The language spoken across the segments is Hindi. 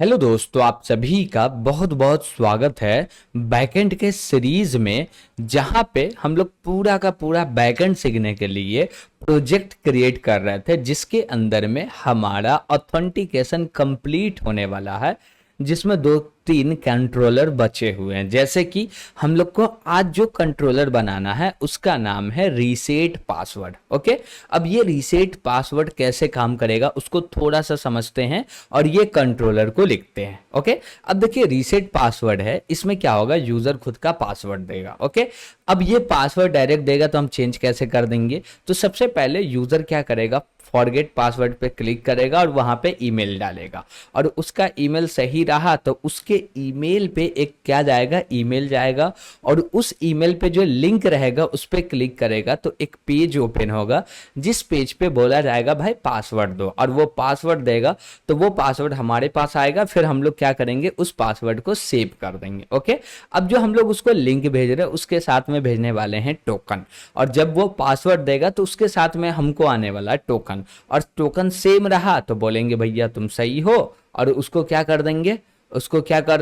हेलो दोस्तों, आप सभी का बहुत बहुत स्वागत है बैकएंड के सीरीज में। जहां पे हम लोग पूरा का पूरा बैकएंड सीखने के लिए प्रोजेक्ट क्रिएट कर रहे थे, जिसके अंदर में हमारा ऑथेंटिकेशन कंप्लीट होने वाला है, जिसमें दो तीन कंट्रोलर बचे हुए हैं। जैसे कि हम लोग को आज जो कंट्रोलर बनाना है उसका नाम है रीसेट पासवर्ड। ओके, अब ये रीसेट पासवर्ड कैसे काम करेगा उसको थोड़ा सा समझते हैं और ये कंट्रोलर को लिखते हैं। ओके, अब देखिए रीसेट पासवर्ड है, इसमें क्या होगा, यूजर खुद का पासवर्ड देगा। ओके, अब ये पासवर्ड डायरेक्ट देगा तो हम चेंज कैसे कर देंगे? तो सबसे पहले यूजर क्या करेगा, फॉरगेट पासवर्ड पे क्लिक करेगा और वहां पे ईमेल डालेगा, और उसका ईमेल सही रहा तो उसके ईमेल पे एक क्या जाएगा, ईमेल जाएगा, और उस ईमेल पे जो लिंक रहेगा उस पे क्लिक करेगा तो एक पेज ओपन होगा, जिस पेज पे बोला जाएगा भाई पासवर्ड दो, और वो पासवर्ड देगा तो वो पासवर्ड हमारे पास आएगा। फिर हम लोग क्या करेंगे, उस पासवर्ड को सेव कर देंगे। ओके, अब जो हम लोग उसको लिंक भेज रहे हैं उसके साथ में भेजने वाले हैं टोकन, और जब वो पासवर्ड देगा तो उसके साथ में हमको आने वाला है टोकन, और टोकन सेम रहा तो बोलेंगे भैया तुम सही हो, और उसको क्या कर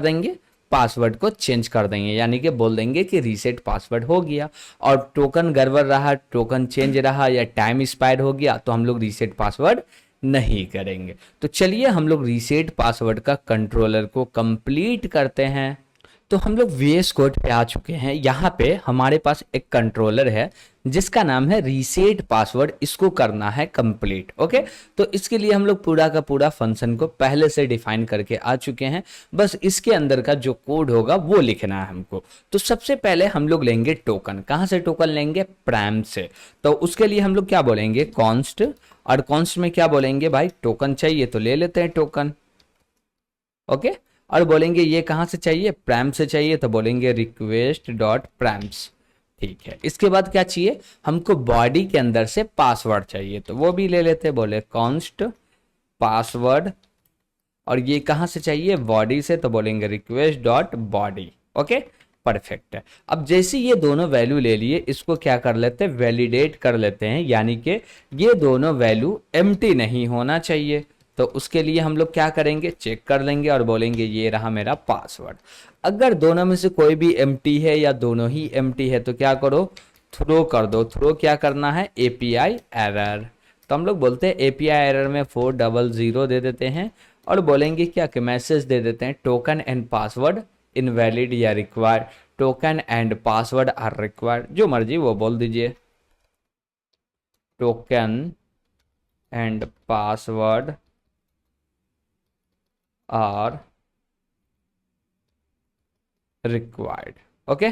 देंगे, पासवर्ड को चेंज कर देंगे, यानी कि बोल देंगे कि रीसेट पासवर्ड हो गया। और टोकन गड़बड़ रहा, टोकन चेंज रहा या टाइम एक्सपायर हो गया तो हम लोग रीसेट पासवर्ड नहीं करेंगे। तो चलिए हम लोग रीसेट पासवर्ड का कंट्रोलर को कंप्लीट करते हैं। तो हम लोग वीएस कोड पे आ चुके हैं। यहाँ पे हमारे पास एक कंट्रोलर है जिसका नाम है रीसेट पासवर्ड, इसको करना है कंप्लीट। ओके, तो इसके लिए हम लोग पूरा का पूरा फंक्शन को पहले से डिफाइन करके आ चुके हैं, बस इसके अंदर का जो कोड होगा वो लिखना है हमको। तो सबसे पहले हम लोग लेंगे टोकन। कहाँ से टोकन लेंगे? प्रैम से। तो उसके लिए हम लोग क्या बोलेंगे, कॉन्स्ट, और कॉन्स्ट में क्या बोलेंगे, भाई टोकन चाहिए तो ले लेते हैं टोकन। ओके, और बोलेंगे ये कहाँ से चाहिए, प्रैम से चाहिए तो बोलेंगे रिक्वेस्ट डॉट प्रैम्स। ठीक है, इसके बाद क्या चाहिए, हमको बॉडी के अंदर से पासवर्ड चाहिए तो वो भी ले लेते, बोले कॉन्स्ट पासवर्ड, और ये कहाँ से चाहिए, बॉडी से, तो बोलेंगे request dot body. Okay, perfect है। अब जैसे ये दोनों वैल्यू ले लिए, इसको क्या कर लेते हैं, वैलिडेट कर लेते हैं, यानी कि ये दोनों वैल्यू एम्प्टी नहीं होना चाहिए। तो उसके लिए हम लोग क्या करेंगे, चेक कर लेंगे और बोलेंगे ये रहा मेरा पासवर्ड। अगर दोनों में से कोई भी एम्प्टी है या दोनों ही एम्प्टी है तो क्या करो, थ्रो कर दो। थ्रो क्या करना है, एपीआई एरर। तो हम लोग बोलते हैं एपीआई एरर में 400 दे देते हैं, और बोलेंगे क्या कि मैसेज दे देते हैं टोकन एंड पासवर्ड इनवैलिड या required, token and password are required, जो मर्जी वो बोल दीजिए, token and password are required. Okay,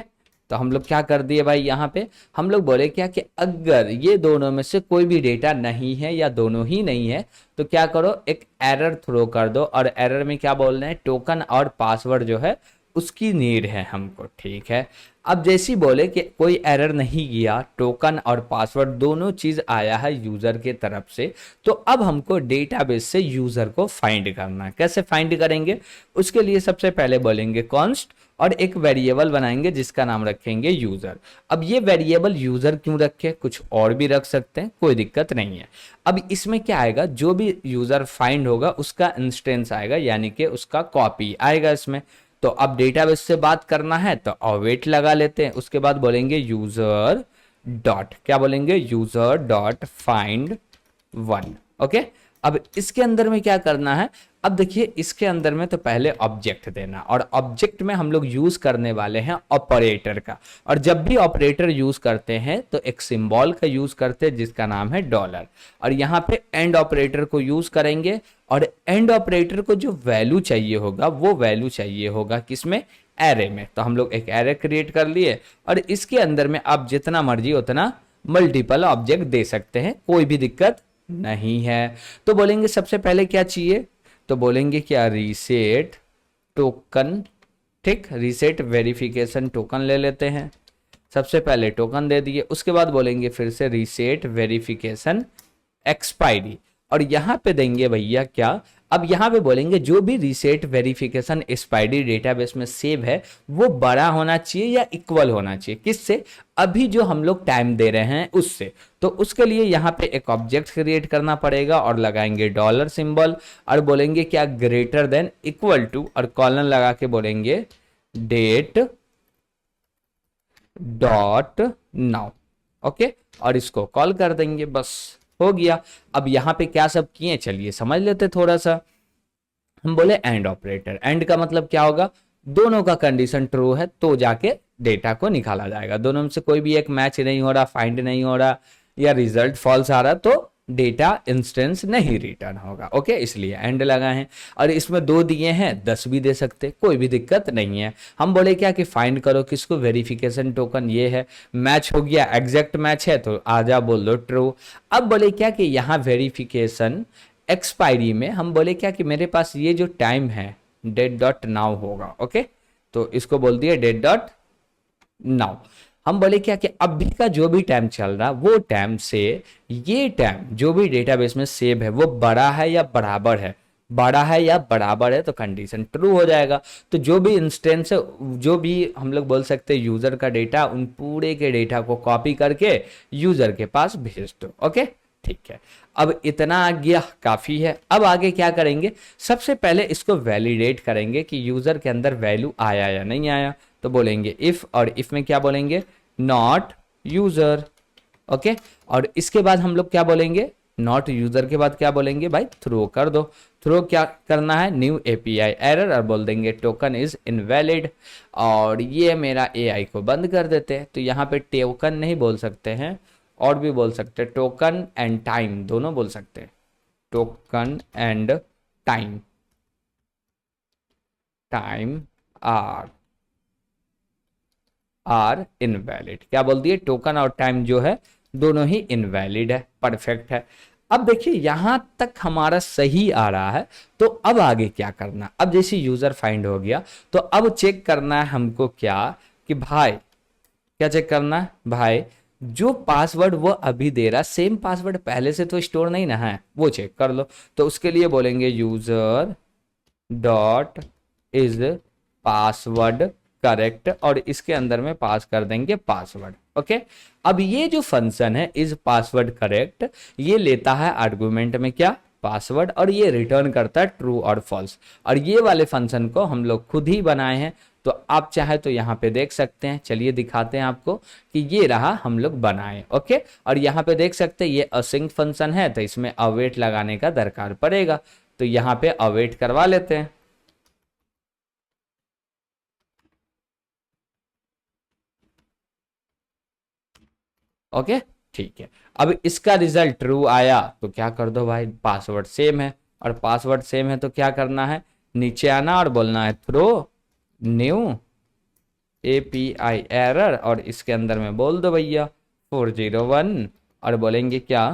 तो हम लोग क्या कर दिए भाई, यहाँ पे हम लोग बोले क्या कि अगर ये दोनों में से कोई भी डेटा नहीं है या दोनों ही नहीं है तो क्या करो, एक एरर थ्रो कर दो, और एरर में क्या बोल रहे हैं, टोकन और पासवर्ड जो है उसकी नीड है हमको। ठीक है, अब जैसी बोले कि कोई एरर नहीं गया, टोकन और पासवर्ड दोनों चीज आया है यूजर के तरफ से, तो अब हमको डेटाबेस से यूजर को फाइंड करना है। कैसे फाइंड करेंगे, उसके लिए सबसे पहले बोलेंगे कॉन्स्ट, और एक वेरिएबल बनाएंगे जिसका नाम रखेंगे यूजर। अब ये वेरिएबल यूजर क्यों रखे, कुछ और भी रख सकते हैं, कोई दिक्कत नहीं है। अब इसमें क्या आएगा, जो भी यूजर फाइंड होगा उसका इंस्टेंस आएगा, यानी कि उसका कॉपी आएगा इसमें। तो अब डेटाबेस से बात करना है तो अवेट लगा लेते हैं, उसके बाद बोलेंगे यूजर डॉट, क्या बोलेंगे, user dot find one. Okay, अब इसके अंदर में क्या करना है, अब देखिए इसके अंदर में तो पहले ऑब्जेक्ट देना, और ऑब्जेक्ट में हम लोग यूज करने वाले हैं ऑपरेटर का, और जब भी ऑपरेटर यूज करते हैं तो एक सिंबल का यूज करते हैं जिसका नाम है डॉलर, और यहाँ पे एंड ऑपरेटर को यूज करेंगे, और एंड ऑपरेटर को जो वैल्यू चाहिए होगा वो वैल्यू चाहिए होगा किसमें, एरे में। तो हम लोग एक एरे क्रिएट कर लिए, और इसके अंदर में आप जितना मर्जी उतना मल्टीपल ऑब्जेक्ट दे सकते हैं, कोई भी दिक्कत नहीं है। तो बोलेंगे सबसे पहले क्या चाहिए, तो बोलेंगे क्या, रीसेट टोकन। ठीक, रीसेट वेरिफिकेशन टोकन ले लेते हैं, सबसे पहले टोकन दे दिए, उसके बाद बोलेंगे फिर से रीसेट वेरिफिकेशन एक्सपायरी, और यहां पे देंगे भैया क्या, अब यहाँ पे बोलेंगे जो भी रीसेट वेरिफिकेशन एक्सपायरी डेटाबेस में सेव है वो बड़ा होना चाहिए या इक्वल होना चाहिए, किससे, अभी जो हम लोग टाइम दे रहे हैं उससे। तो उसके लिए यहाँ पे एक ऑब्जेक्ट क्रिएट करना पड़ेगा और लगाएंगे डॉलर सिंबल और बोलेंगे क्या, ग्रेटर देन इक्वल टू, और कॉलन लगा के बोलेंगे डेट डॉट नाउ। ओके, और इसको कॉल कर देंगे, बस हो गया। अब यहाँ पे क्या सब किए चलिए समझ लेते थोड़ा सा। हम बोले एंड ऑपरेटर, एंड का मतलब क्या होगा, दोनों का कंडीशन ट्रू है तो जाके डेटा को निकाला जाएगा, दोनों में से कोई भी एक मैच नहीं हो रहा, फाइंड नहीं हो रहा या रिजल्ट फॉल्स आ रहा तो डेटा इंस्टेंस नहीं रिटर्न होगा। ओके, इसलिए एंड लगा है। और इसमें 2 दिए हैं, 10 भी दे सकते, कोई भी दिक्कत नहीं है। हम बोले क्या कि फाइंड करो किसको, वेरिफिकेशन टोकन ये है, मैच हो गया, एग्जैक्ट मैच है तो आजा बोल दो ट्रू। अब बोले क्या कि यहाँ वेरिफिकेशन एक्सपायरी में हम बोले क्या कि मेरे पास ये जो टाइम है डेट डॉट नाउ होगा। ओके, तो इसको बोल दिया डेट डॉट नाउ। हम बोले क्या कि अभी का जो भी टाइम चल रहा वो टाइम से ये टाइम जो भी डेटाबेस में सेव है वो बड़ा है या बराबर है, बड़ा है या बराबर है तो कंडीशन ट्रू हो जाएगा। तो जो भी इंस्टेंस है, जो भी हम लोग बोल सकते हैं यूजर का डेटा, उन पूरे के डेटा को कॉपी करके यूजर के पास भेज दो। ओके, ठीक है, अब इतना आ गया, काफी है। अब आगे क्या करेंगे, सबसे पहले इसको वैलिडेट करेंगे कि यूजर के अंदर वैल्यू आया या नहीं आया। तो बोलेंगे इफ, और इफ में क्या बोलेंगे, नॉट यूजर। ओके, और इसके बाद हम लोग क्या बोलेंगे, नॉट यूजर के बाद क्या बोलेंगे भाई, थ्रो कर दो। थ्रो क्या करना है, न्यू एपीआई एरर, और बोल देंगे टोकन इज इनवैलिड। और ये मेरा एआई को बंद कर देते हैं। तो यहाँ पे टोकन नहीं बोल सकते हैं, और भी बोल सकते हैं, टोकन एंड टाइम दोनों बोल सकते हैं, token and time, time are invalid. क्या बोल दिए, टोकन और टाइम जो है दोनों ही इनवैलिड है, परफेक्ट है। अब देखिए यहां तक हमारा सही आ रहा है, तो अब आगे क्या करना, अब जैसे यूजर फाइंड हो गया तो अब चेक करना है हमको क्या, कि भाई क्या चेक करना है, भाई जो पासवर्ड वो अभी दे रहा सेम पासवर्ड पहले से तो स्टोर नहीं ना है, वो चेक कर लो। तो उसके लिए बोलेंगे user dot is password correct, और इसके अंदर में पास कर देंगे पासवर्ड। ओके, अब ये जो फंक्शन है इज पासवर्ड करेक्ट, ये लेता है आर्गुमेंट में क्या, पासवर्ड, और ये रिटर्न करता है ट्रू और फॉल्स। और ये वाले फंक्शन को हम लोग खुद ही बनाए हैं, तो आप चाहे तो यहाँ पे देख सकते हैं, चलिए दिखाते हैं आपको कि ये रहा हम लोग बनाए। ओके, और यहाँ पे देख सकते हैं ये असिंक फंक्शन है तो इसमें अवेट लगाने का दरकार पड़ेगा, तो यहाँ पे अवेट करवा लेते हैं। ओके, ठीक है, अब इसका रिजल्ट ट्रू आया तो क्या कर दो भाई, पासवर्ड सेम है, और पासवर्ड सेम है तो क्या करना है, नीचे आना और बोलना है थ्रो न्यू एपीआई एरर, और इसके अंदर में बोल दो भैया 401, और बोलेंगे क्या,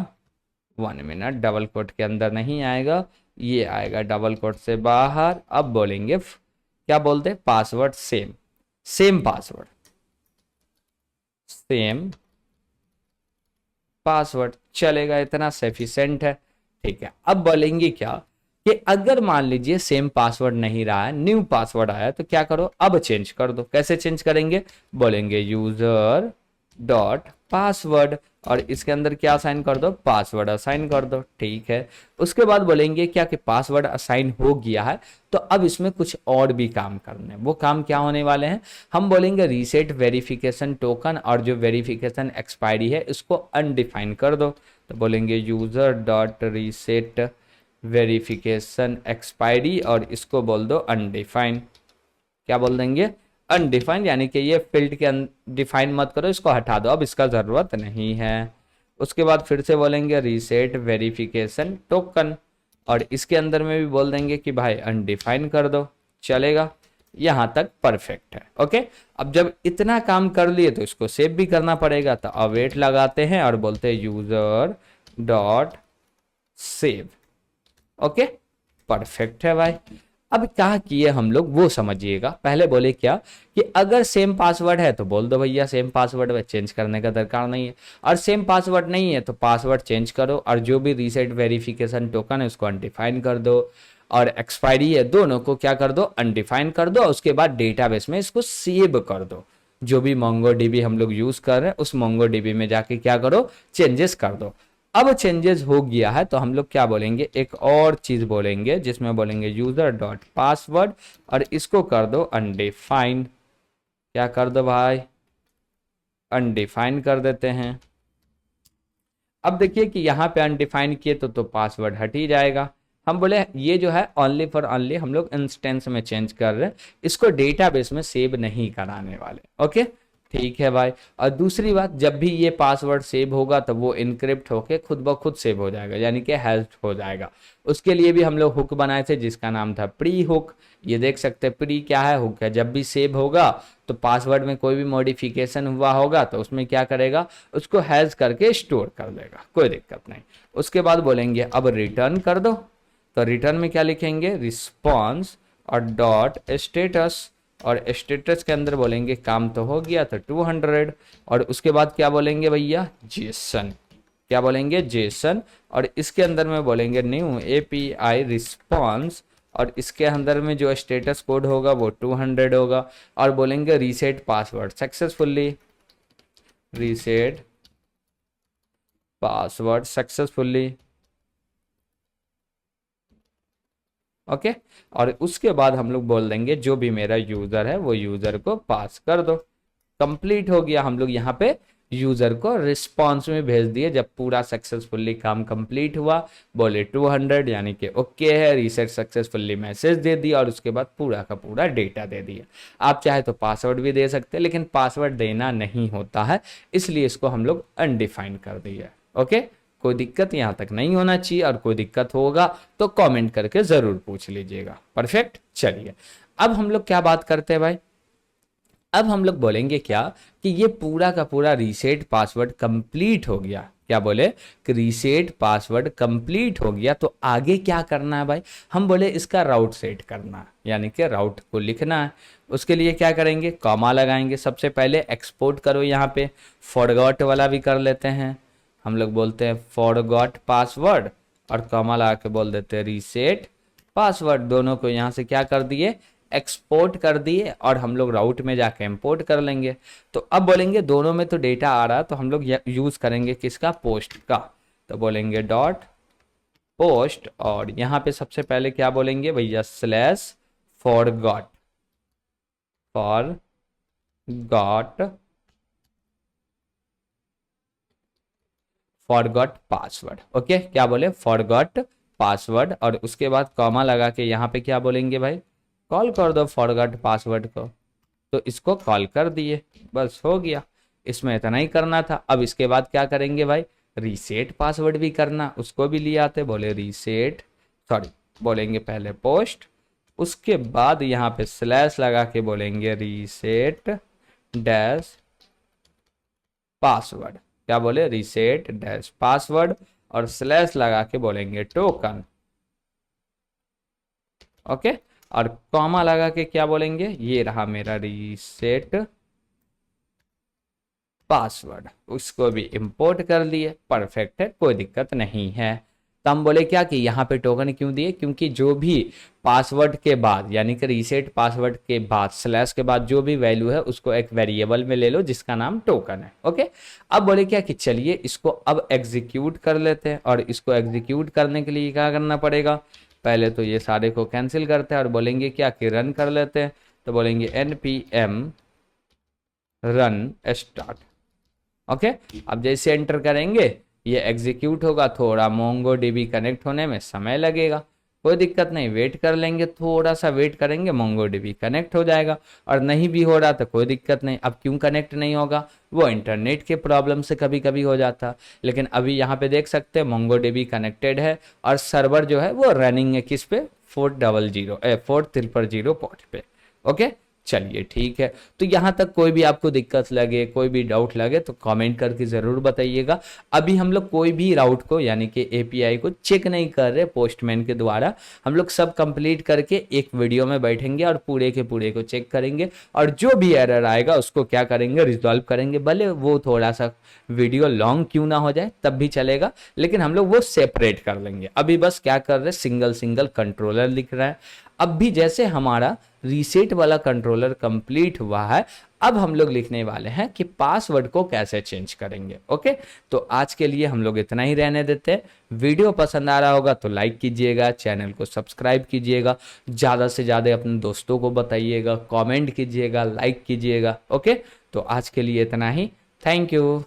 1 मिनट, डबल कोट के अंदर नहीं आएगा, ये आएगा डबल कोट से बाहर। अब बोलेंगे क्या बोलते, password same, same password, same password चलेगा, इतना सफिशिएंट है। ठीक है, अब बोलेंगे क्या कि अगर मान लीजिए सेम पासवर्ड नहीं रहा है, न्यू पासवर्ड आया, तो क्या करो, अब चेंज कर दो। कैसे चेंज करेंगे, बोलेंगे यूजर डॉट पासवर्ड, और इसके अंदर क्या असाइन कर दो, पासवर्ड असाइन कर दो। ठीक है, उसके बाद बोलेंगे क्या कि पासवर्ड असाइन हो गया है, तो अब इसमें कुछ और भी काम करने हैं। वो काम क्या होने वाले हैं, हम बोलेंगे रीसेट वेरिफिकेशन टोकन, और जो वेरिफिकेशन एक्सपायरी है इसको अनडिफाइन कर दो। तो बोलेंगे user dot reset verification expiry, और इसको बोल दो अनडिफाइन। क्या बोल देंगे, अनडिफाइंड, यानी कि ये फील्ड के डिफाइन मत करो, इसको हटा दो, अब इसका जरूरत नहीं है। उसके बाद फिर से बोलेंगे रीसेट वेरिफिकेशन टोकन, और इसके अंदर में भी बोल देंगे कि भाई अनडिफाइन कर दो, चलेगा, यहां तक परफेक्ट है। ओके, अब जब इतना काम कर लिए तो इसको सेव भी करना पड़ेगा, तो अवेट लगाते हैं और बोलते हैं user dot save. Okay, perfect है भाई। अब क्या किए हम लोग वो समझिएगा। पहले बोले क्या कि अगर सेम पासवर्ड है तो बोल दो भैया सेम पासवर्ड है, चेंज करने का दरकार नहीं है, और सेम पासवर्ड नहीं है तो पासवर्ड चेंज करो, और जो भी रीसेट वेरिफिकेशन टोकन है उसको अनडिफाइन कर दो। और एक्सपायरी है, दोनों को क्या कर दो, अनडिफाइन कर दो। उसके बाद डेटाबेस में इसको सेव कर दो। जो भी मोंगोडीबी हम लोग यूज कर रहे हैं उस मोंगोडीबी में जाके क्या करो, चेंजेस कर दो। अब चेंजेस हो गया है तो हम लोग क्या बोलेंगे, एक और चीज बोलेंगे जिसमें बोलेंगे यूजर डॉट पासवर्ड और इसको कर दो अनडिफाइन। क्या कर दो भाई, अनडिफाइन कर देते हैं। अब देखिए कि यहाँ पे अनडिफाइन किए तो पासवर्ड हट ही जाएगा। हम बोले ये जो है ओनली फॉर ओनली हम लोग इंस्टेंस में चेंज कर रहे हैं, इसको डेटाबेस में सेव नहीं कराने वाले। ओके ठीक है भाई। और दूसरी बात, जब भी ये पासवर्ड सेव होगा तो वो इनक्रिप्ट होके खुद ब खुद सेव हो जाएगा, यानी कि हैश्ड हो जाएगा। उसके लिए भी हम लोग हुक बनाए थे जिसका नाम था प्री हुक। ये देख सकते हैं प्री क्या है, हुक है। जब भी सेव होगा तो पासवर्ड में कोई भी मॉडिफिकेशन हुआ होगा तो उसमें क्या करेगा, उसको हैश करके स्टोर कर देगा, कोई दिक्कत नहीं। उसके बाद बोलेंगे अब रिटर्न कर दो। तो रिटर्न में क्या लिखेंगे, रिस्पॉन्स और डॉट स्टेटस, और स्टेटस के अंदर बोलेंगे काम तो हो गया तो 200। और उसके बाद क्या बोलेंगे भैया, जेसन। क्या बोलेंगे, जेसन। और इसके अंदर में बोलेंगे न्यू एपीआई रिस्पॉन्स, और इसके अंदर में जो स्टेटस कोड होगा वो 200 होगा। और बोलेंगे reset password successfully, reset password successfully. Okay और उसके बाद हम लोग बोल देंगे जो भी मेरा यूजर है वो यूजर को पास कर दो। कंप्लीट हो गया। हम लोग यहाँ पे यूजर को रिस्पॉन्स में भेज दिए जब पूरा सक्सेसफुली काम कंप्लीट हुआ। बोले 200 यानी कि ओके है, रीसेट सक्सेसफुली मैसेज दे दिया और उसके बाद पूरा का पूरा डेटा दे दिया। आप चाहे तो पासवर्ड भी दे सकते हैं लेकिन पासवर्ड देना नहीं होता है, इसलिए इसको हम लोग अनडिफाइन कर दिया। ओके कोई दिक्कत यहाँ तक नहीं होना चाहिए, और कोई दिक्कत होगा तो कमेंट करके जरूर पूछ लीजिएगा। परफेक्ट। चलिए अब हम लोग क्या बात करते हैं भाई, अब हम लोग बोलेंगे क्या कि ये पूरा का पूरा रीसेट पासवर्ड कंप्लीट हो गया। क्या बोले कि रीसेट पासवर्ड कंप्लीट हो गया, तो आगे क्या करना है भाई, हम बोले इसका राउट सेट करना है, यानी कि राउट को लिखना है। उसके लिए क्या करेंगे, कॉमा लगाएंगे। सबसे पहले एक्सपोर्ट करो, यहाँ पे फॉरगॉट वाला भी कर लेते हैं। हम लोग बोलते हैं फॉरगॉट पासवर्ड और कॉमा लगा के बोल देते हैं रीसेट पासवर्ड। दोनों को यहाँ से क्या कर दिए, एक्सपोर्ट कर दिए, और हम लोग राउट में जाके इंपोर्ट कर लेंगे। तो अब बोलेंगे दोनों में तो डेटा आ रहा है तो हम लोग यूज करेंगे किसका, पोस्ट का। तो बोलेंगे डॉट पोस्ट, और यहाँ पे सबसे पहले क्या बोलेंगे भैया, slash forgot, forgot password. Okay क्या बोले, फॉरगॉट पासवर्ड, और उसके बाद कॉमा लगा के यहाँ पे क्या बोलेंगे भाई, कॉल कर दो फॉरगॉट पासवर्ड को। तो इसको कॉल कर दिए, बस हो गया। इसमें इतना ही करना था। अब इसके बाद क्या करेंगे भाई, रीसेट पासवर्ड भी करना, उसको भी ले आते। बोले रीसेट, सॉरी बोलेंगे पहले पोस्ट, उसके बाद यहाँ पे स्लैश लगा के बोलेंगे रीसेट डैश पासवर्ड। क्या बोले, रीसेट डैश पासवर्ड, और स्लैश लगा के बोलेंगे टोकन। ओके और कॉमा लगा के क्या बोलेंगे, ये रहा मेरा रीसेट पासवर्ड, उसको भी इंपोर्ट कर लिए। परफेक्ट है, कोई दिक्कत नहीं है। तो हम बोले क्या कि यहाँ पे टोकन क्यों दिए, क्योंकि जो भी पासवर्ड के बाद यानी कि रीसेट पासवर्ड के बाद स्लैश के बाद जो भी वैल्यू है उसको एक वेरिएबल में ले लो जिसका नाम टोकन है। ओके अब बोले क्या कि चलिए इसको अब एग्जीक्यूट कर लेते हैं, और इसको एग्जीक्यूट करने के लिए क्या करना पड़ेगा, पहले तो ये सारे को कैंसिल करते हैं और बोलेंगे क्या कि रन कर लेते हैं। तो बोलेंगे npm रन स्टार्ट। ओके अब जैसे एंटर करेंगे ये एग्जीक्यूट होगा, थोड़ा मोंगोडीबी कनेक्ट होने में समय लगेगा, कोई दिक्कत नहीं, वेट कर लेंगे, थोड़ा सा वेट करेंगे, मोंगोडीबी कनेक्ट हो जाएगा। और नहीं भी हो रहा तो कोई दिक्कत नहीं। अब क्यों कनेक्ट नहीं होगा, वो इंटरनेट के प्रॉब्लम से कभी कभी हो जाता, लेकिन अभी यहाँ पे देख सकते हैं मोंगोडीबी कनेक्टेड है और सर्वर जो है वो रनिंग है किस पे, 4000 पोर्ट पे। ओके चलिए ठीक है, तो यहाँ तक कोई भी आपको दिक्कत लगे, कोई भी डाउट लगे तो कमेंट करके ज़रूर बताइएगा। अभी हम लोग कोई भी राउट को यानी कि एपीआई को चेक नहीं कर रहे पोस्टमैन के द्वारा, हम लोग सब कंप्लीट करके एक वीडियो में बैठेंगे और पूरे के पूरे को चेक करेंगे, और जो भी एरर आएगा उसको क्या करेंगे, रिजॉल्व करेंगे। भले वो थोड़ा सा वीडियो लॉन्ग क्यों ना हो जाए तब भी चलेगा, लेकिन हम लोग वो सेपरेट कर लेंगे। अभी बस क्या कर रहे हैं, सिंगल सिंगल कंट्रोलर लिख रहा है। अब भी जैसे हमारा रीसेट वाला कंट्रोलर कंप्लीट हुआ है, अब हम लोग लिखने वाले हैं कि पासवर्ड को कैसे चेंज करेंगे। ओके, तो आज के लिए हम लोग इतना ही रहने देते हैं। वीडियो पसंद आ रहा होगा तो लाइक कीजिएगा, चैनल को सब्सक्राइब कीजिएगा, ज़्यादा से ज़्यादा अपने दोस्तों को बताइएगा, कमेंट कीजिएगा, लाइक कीजिएगा। ओके, तो आज के लिए इतना ही। Thank you.